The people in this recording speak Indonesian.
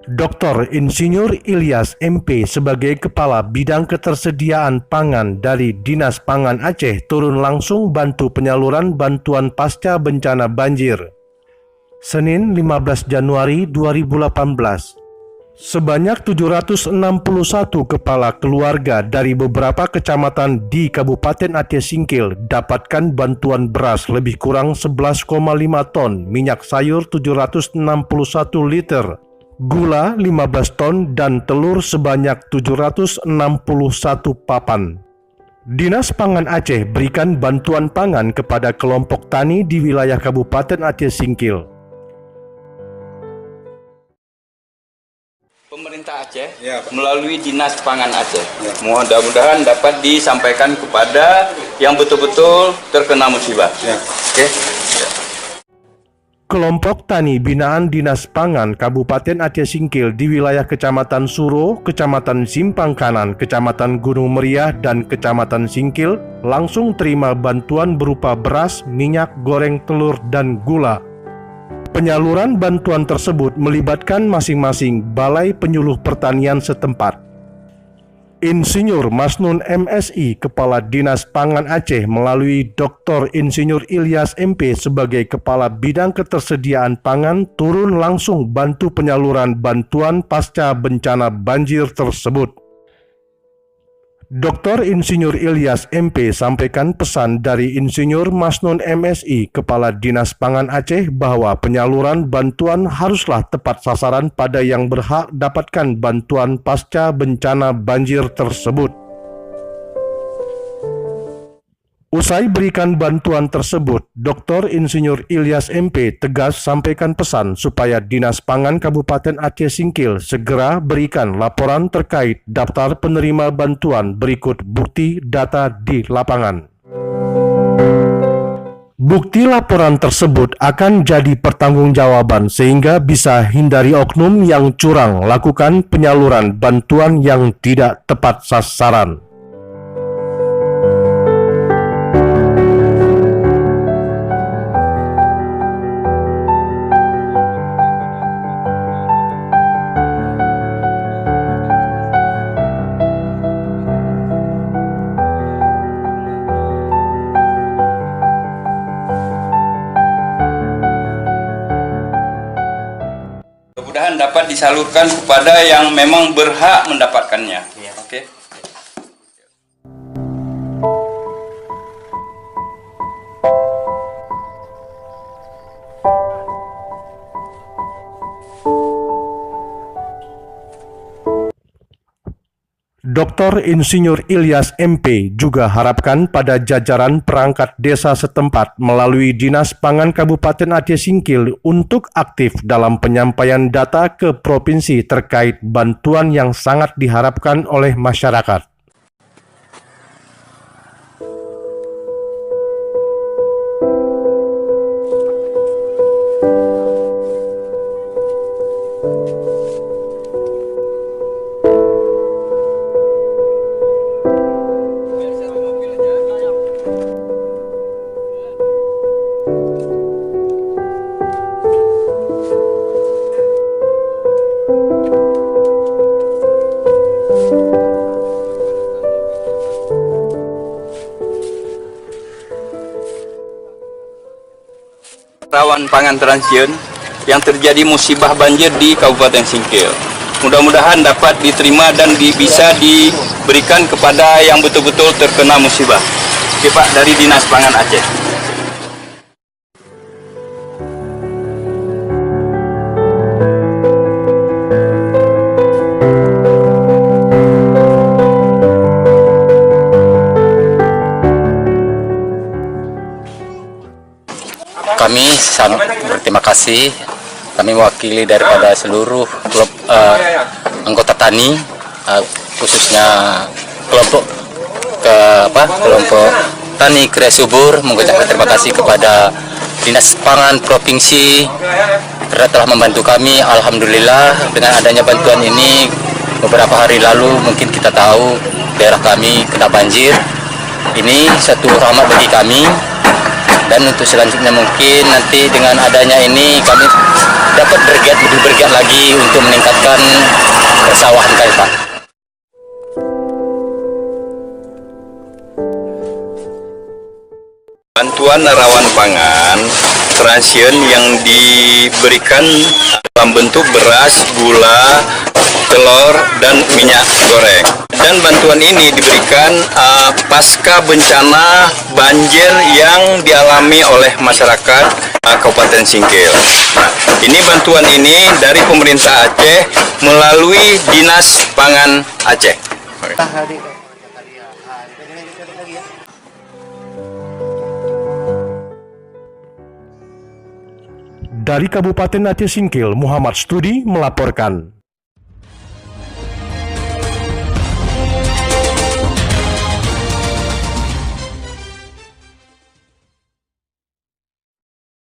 Dr. Insinyur Ilyas MP sebagai Kepala Bidang Ketersediaan Pangan dari Dinas Pangan Aceh turun langsung bantu penyaluran bantuan pasca bencana banjir. Senin 15 Januari 2018. Sebanyak 761 kepala keluarga dari beberapa kecamatan di Kabupaten Aceh Singkil dapatkan bantuan beras lebih kurang 11,5 ton, minyak sayur 761 liter, gula 15 ton, dan telur sebanyak 761 papan. Dinas Pangan Aceh berikan bantuan pangan kepada kelompok tani di wilayah Kabupaten Aceh Singkil. Pemerintah Aceh melalui Dinas Pangan Aceh, mudah-mudahan dapat disampaikan kepada yang betul-betul terkena musibah. Oke. Kelompok tani binaan Dinas Pangan Kabupaten Aceh Singkil di wilayah Kecamatan Suro, Kecamatan Simpang Kanan, Kecamatan Gunung Meriah, dan Kecamatan Singkil langsung terima bantuan berupa beras, minyak goreng, telur, dan gula. Penyaluran bantuan tersebut melibatkan masing-masing Balai Penyuluh Pertanian setempat. Insinyur Masnun MSI, Kepala Dinas Pangan Aceh melalui Dr. Insinyur Ilyas MP sebagai Kepala Bidang Ketersediaan Pangan turun langsung bantu penyaluran bantuan pasca bencana banjir tersebut. Dr. Insinyur Ilyas MP sampaikan pesan dari Insinyur Masnun MSI, Kepala Dinas Pangan Aceh, bahwa penyaluran bantuan haruslah tepat sasaran pada yang berhak dapatkan bantuan pasca bencana banjir tersebut. Usai berikan bantuan tersebut, Dr. Insinyur Ilyas MP tegas sampaikan pesan supaya Dinas Pangan Kabupaten Aceh Singkil segera berikan laporan terkait daftar penerima bantuan berikut bukti data di lapangan. Bukti laporan tersebut akan jadi pertanggungjawaban sehingga bisa hindari oknum yang curang lakukan penyaluran bantuan yang tidak tepat sasaran. Mudah-mudahan dapat disalurkan kepada yang memang berhak mendapatkannya. Oke. Dr. Insinyur Ilyas MP juga harapkan pada jajaran perangkat desa setempat melalui Dinas Pangan Kabupaten Aceh Singkil untuk aktif dalam penyampaian data ke provinsi terkait bantuan yang sangat diharapkan oleh masyarakat. Rawan pangan transien yang terjadi musibah banjir di Kabupaten Singkil. Mudah-mudahan dapat diterima dan bisa diberikan kepada yang betul-betul terkena musibah. Oke Pak, dari Dinas Pangan Aceh. Kami sangat berterima kasih. Kami mewakili daripada seluruh klub anggota tani, khususnya kelompok tani Kriya Subur, mengucapkan terima kasih kepada Dinas Pangan Provinsi karena telah membantu kami. Alhamdulillah, dengan adanya bantuan ini beberapa hari lalu mungkin kita tahu daerah kami kena banjir. Ini satu rahmat bagi kami. Dan untuk selanjutnya mungkin nanti dengan adanya ini kami dapat dapat lebih bergiat lagi untuk meningkatkan persawahan kami, Pak. Bantuan rawan pangan transien yang diberikan dalam bentuk beras, gula, telur, dan minyak goreng. Dan bantuan ini diberikan pasca bencana banjir yang dialami oleh masyarakat Kabupaten Singkil. Nah, ini bantuan ini dari pemerintah Aceh melalui Dinas Pangan Aceh. Dari Kabupaten Aceh Singkil, Muhammad Studi melaporkan.